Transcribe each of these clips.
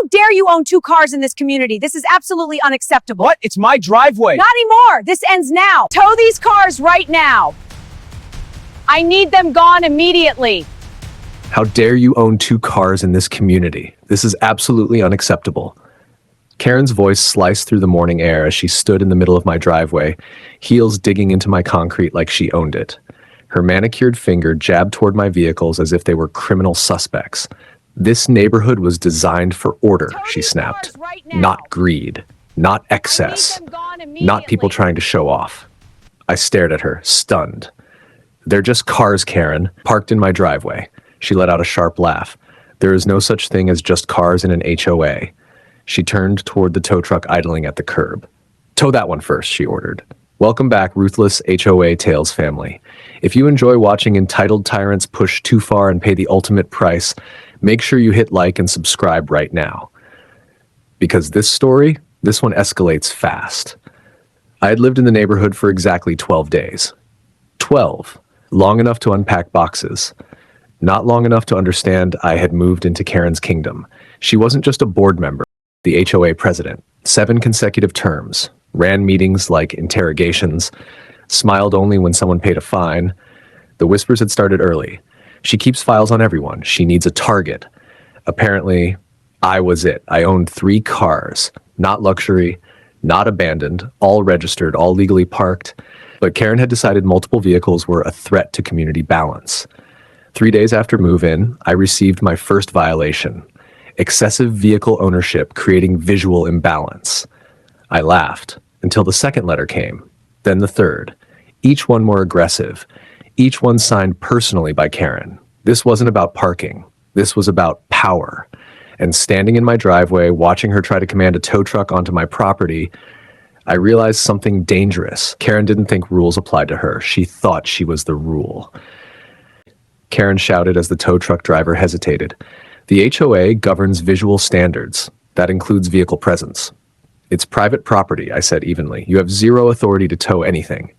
dare you own two cars in this community? This is absolutely unacceptable. What? It's my driveway. Not anymore. This ends now. Tow these cars right now. I need them gone immediately. How dare you own two cars in this community? This is absolutely unacceptable. Karen's voice sliced through the morning air as she stood in the middle of my driveway, heels digging into my concrete like she owned it. Her manicured finger jabbed toward my vehicles as if they were criminal suspects. This neighborhood was designed for order, she snapped. Right now. Not greed, not excess, not people trying to show off. I stared at her, stunned. They're just cars, Karen, parked in my driveway. She let out a sharp laugh. There is no such thing as just cars in an HOA. She turned toward the tow truck idling at the curb. Tow that one first, she ordered. Welcome back, ruthless HOA Tales family. If you enjoy watching entitled tyrants push too far and pay the ultimate price, make sure you hit like and subscribe right now. Because this one escalates fast. I had lived in the neighborhood for exactly 12 days. 12. Long enough to unpack boxes. Not long enough to understand I had moved into Karen's kingdom. She wasn't just a board member, the HOA president. 7 consecutive terms. Ran meetings like interrogations. Smiled only when someone paid a fine. The whispers had started early. She keeps files on everyone. She needs a target. Apparently, I was it. I owned 3 cars. Not luxury, not abandoned, all registered, all legally parked. But Karen had decided multiple vehicles were a threat to community balance. 3 days after move-in, I received my first violation. Excessive vehicle ownership creating visual imbalance. I laughed until the second letter came, then the third. Each one more aggressive. Each one signed personally by Karen. This wasn't about parking. This was about power. And standing in my driveway, watching her try to command a tow truck onto my property, I realized something dangerous. Karen didn't think rules applied to her. She thought she was the rule. Karen shouted as the tow truck driver hesitated. The HOA governs visual standards. That includes vehicle presence. It's private property, I said evenly. You have zero authority to tow anything.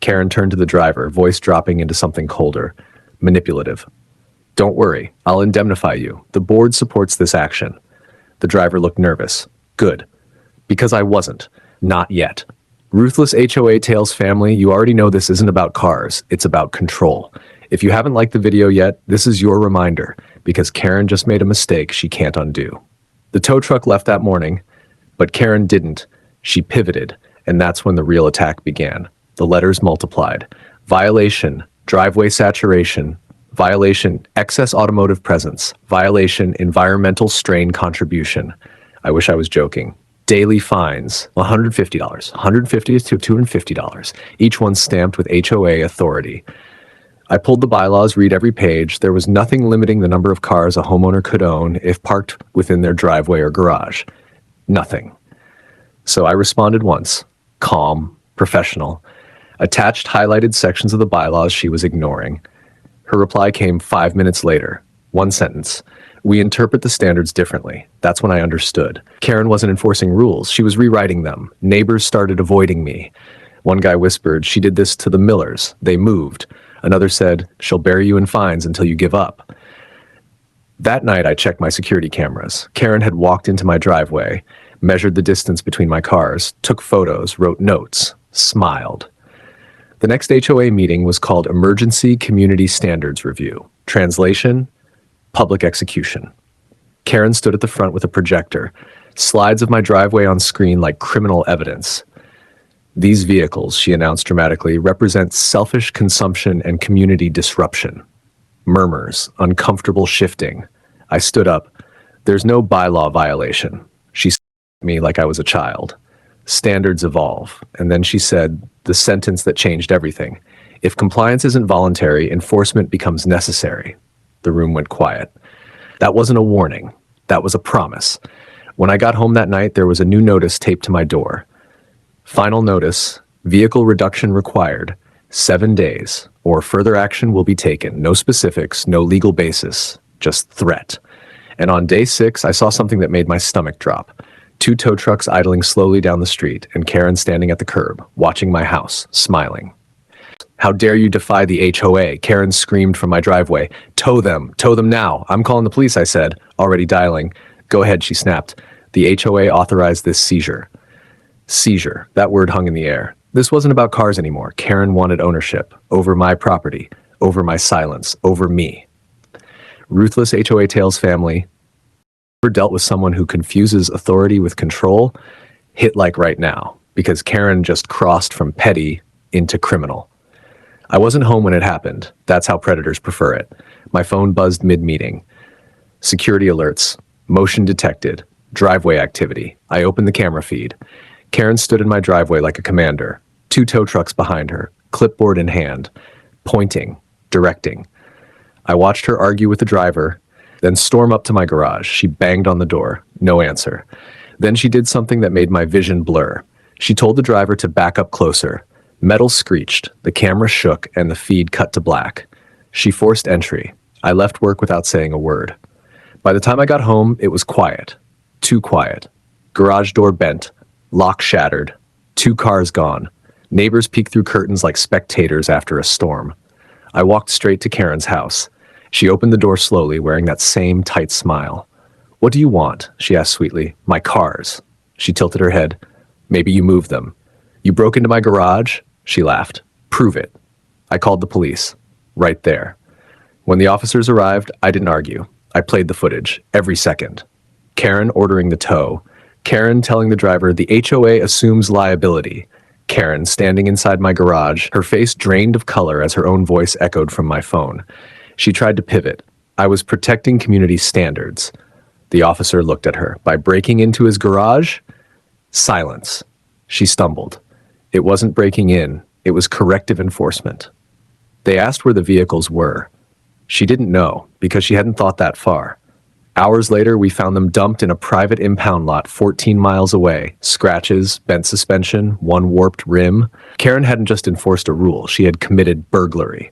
Karen turned to the driver, voice dropping into something colder, manipulative. Don't worry, I'll indemnify you. The board supports this action. The driver looked nervous. Good. Because I wasn't. Not yet. Ruthless HOA Tales family, you already know this isn't about cars. It's about control. If you haven't liked the video yet, this is your reminder, because Karen just made a mistake she can't undo. The tow truck left that morning, but Karen didn't. She pivoted, and that's when the real attack began. The letters multiplied. Violation, driveway saturation. Violation, excess automotive presence. Violation, environmental strain contribution. I wish I was joking. Daily fines, $150, $150 to $250, each one stamped with HOA authority. I pulled the bylaws, read every page. There was nothing limiting the number of cars a homeowner could own if parked within their driveway or garage. Nothing. So I responded once, calm, professional, attached highlighted sections of the bylaws she was ignoring. Her reply came 5 minutes later. One sentence. We interpret the standards differently. That's when I understood. Karen wasn't enforcing rules. She was rewriting them. Neighbors started avoiding me. One guy whispered, she did this to the Millers. They moved. Another said, she'll bury you in fines until you give up. That night, I checked my security cameras. Karen had walked into my driveway, measured the distance between my cars, took photos, wrote notes, smiled. The next HOA meeting was called Emergency Community Standards Review. Translation, public execution. Karen stood at the front with a projector, slides of my driveway on screen like criminal evidence. These vehicles, she announced dramatically, represent selfish consumption and community disruption. Murmurs, uncomfortable shifting. I stood up. There's no bylaw violation. She stared at me like I was a child. Standards evolve. And then she said the sentence that changed everything. If compliance isn't voluntary, enforcement becomes necessary. The room went quiet. That wasn't a warning. That was a promise. When I got home that night, there was a new notice taped to my door. Final notice, vehicle reduction required, 7 days, or further action will be taken. No specifics, no legal basis, just threat. And on day 6, I saw something that made my stomach drop. 2 tow trucks idling slowly down the street, and Karen standing at the curb, watching my house, smiling. How dare you defy the HOA? Karen screamed from my driveway. Tow them now. I'm calling the police, I said, already dialing. Go ahead, she snapped. The HOA authorized this seizure. Seizure. That word hung in the air. This wasn't about cars anymore. Karen wanted ownership. Over my property. Over my silence. Over me. Ruthless HOA Tales family. Ever dealt with someone who confuses authority with control? Hit like right now. Because Karen just crossed from petty into criminal. I wasn't home when it happened. That's how predators prefer it. My phone buzzed mid-meeting. Security alerts. Motion detected. Driveway activity. I opened the camera feed. Karen stood in my driveway like a commander. 2 tow trucks behind her. Clipboard in hand. Pointing. Directing. I watched her argue with the driver, then storm up to my garage. She banged on the door. No answer. Then she did something that made my vision blur. She told the driver to back up closer. Metal screeched. The camera shook and the feed cut to black. She forced entry. I left work without saying a word. By the time I got home, it was quiet. Too quiet. Garage door bent. Lock shattered. 2 cars gone. Neighbors peeked through curtains like spectators after a storm. I walked straight to Karen's house. She opened the door slowly, wearing that same tight smile. "What do you want?" she asked sweetly. "My cars." She tilted her head. "Maybe you moved them." "You broke into my garage?" She laughed. "Prove it." I called the police. Right there. When the officers arrived, I didn't argue. I played the footage, every second. Karen ordering the tow. Karen telling the driver the HOA assumes liability. Karen standing inside my garage, her face drained of color as her own voice echoed from my phone. She tried to pivot. I was protecting community standards. The officer looked at her. By breaking into his garage? Silence. She stumbled. It wasn't breaking in. It was corrective enforcement. They asked where the vehicles were. She didn't know, because she hadn't thought that far. Hours later, we found them dumped in a private impound lot 14 miles away. Scratches, bent suspension, 1 warped rim. Karen hadn't just enforced a rule, she had committed burglary.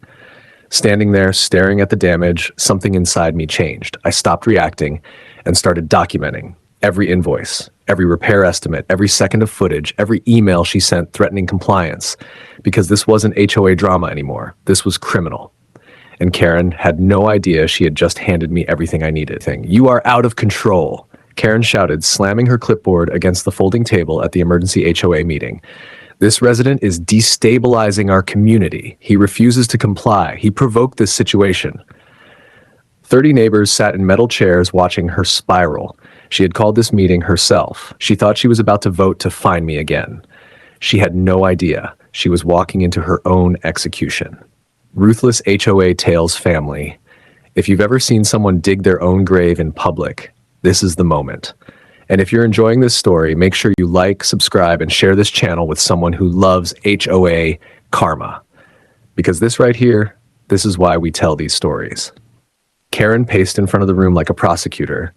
Standing there, staring at the damage, something inside me changed. I stopped reacting and started documenting. Every invoice, every repair estimate, every second of footage, every email she sent threatening compliance. Because this wasn't HOA drama anymore. This was criminal. And Karen had no idea she had just handed me everything I needed. "You are out of control," Karen shouted, slamming her clipboard against the folding table at the emergency HOA meeting. "This resident is destabilizing our community. He refuses to comply. He provoked this situation." 30 neighbors sat in metal chairs watching her spiral. She had called this meeting herself. She thought she was about to vote to fine me again. She had no idea she was walking into her own execution. Ruthless HOA Tales family. If you've ever seen someone dig their own grave in public, this is the moment. And if you're enjoying this story, make sure you like, subscribe, and share this channel with someone who loves HOA karma. Because this right here, this is why we tell these stories. Karen paced in front of the room like a prosecutor.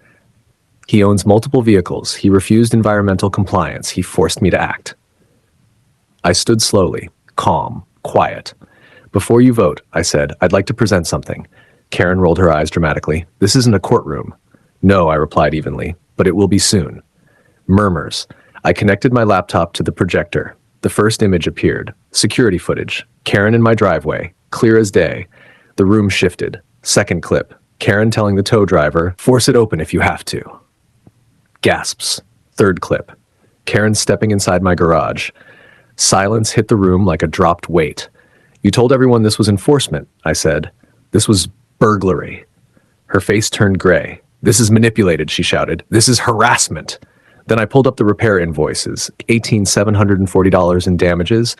"He owns multiple vehicles. He refused environmental compliance. He forced me to act." I stood slowly, calm, quiet. "Before you vote," I said, "I'd like to present something." Karen rolled her eyes dramatically. "This isn't a courtroom." "No," I replied evenly, "but it will be soon." Murmurs. I connected my laptop to the projector. The first image appeared. Security footage. Karen in my driveway. Clear as day. The room shifted. Second clip. Karen telling the tow driver, "Force it open if you have to." Gasps. Third clip. Karen stepping inside my garage. Silence hit the room like a dropped weight. "You told everyone this was enforcement," I said. "This was burglary." Her face turned gray. "This is manipulated," she shouted. "This is harassment." Then I pulled up the repair invoices, $18,740 in damages,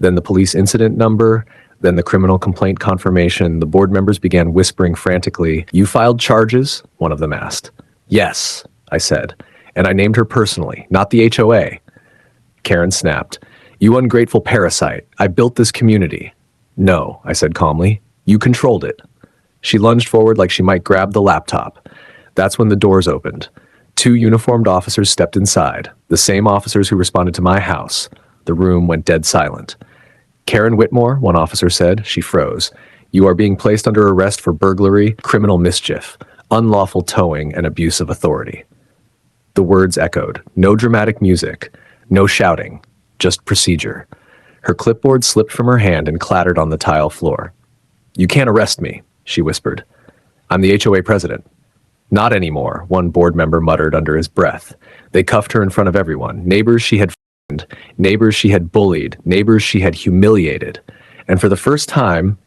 then the police incident number, then the criminal complaint confirmation. The board members began whispering frantically. "You filed charges?" one of them asked. "Yes," I said, and I named her personally, not the HOA. Karen snapped. "You ungrateful parasite. I built this community." "No," I said calmly. "You controlled it." She lunged forward like she might grab the laptop. That's when the doors opened. 2 uniformed officers stepped inside, the same officers who responded to my house. The room went dead silent. "Karen Whitmore," one officer said. She froze. "You are being placed under arrest for burglary, criminal mischief, unlawful towing, and abuse of authority." The words echoed. No dramatic music, no shouting, just procedure. Her clipboard slipped from her hand and clattered on the tile floor. "You can't arrest me," she whispered. "I'm the HOA president." Not anymore, one board member muttered under his breath. They cuffed her in front of everyone. Neighbors she had f***ed, neighbors she had bullied, neighbors she had humiliated. And for the first time,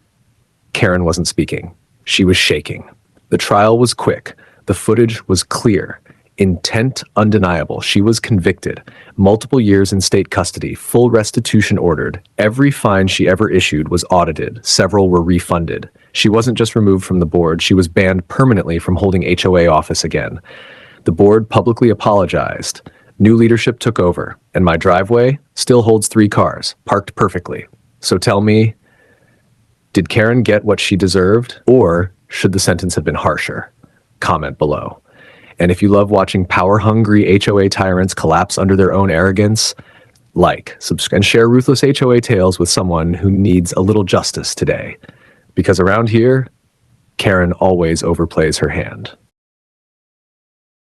Karen wasn't speaking. She was shaking. The trial was quick. The footage was clear. Intent undeniable. She was convicted. Multiple years in state custody. Full restitution ordered. Every fine she ever issued was audited. Several were refunded. She wasn't just removed from the board. She was banned permanently from holding HOA office again. The board publicly apologized. New leadership took over. And my driveway still holds 3 cars, parked perfectly. So tell me, did Karen get what she deserved? Or should the sentence have been harsher? Comment below. And if you love watching power-hungry HOA tyrants collapse under their own arrogance, like, subscribe, and share ruthless HOA tales with someone who needs a little justice today. Because around here, Karen always overplays her hand.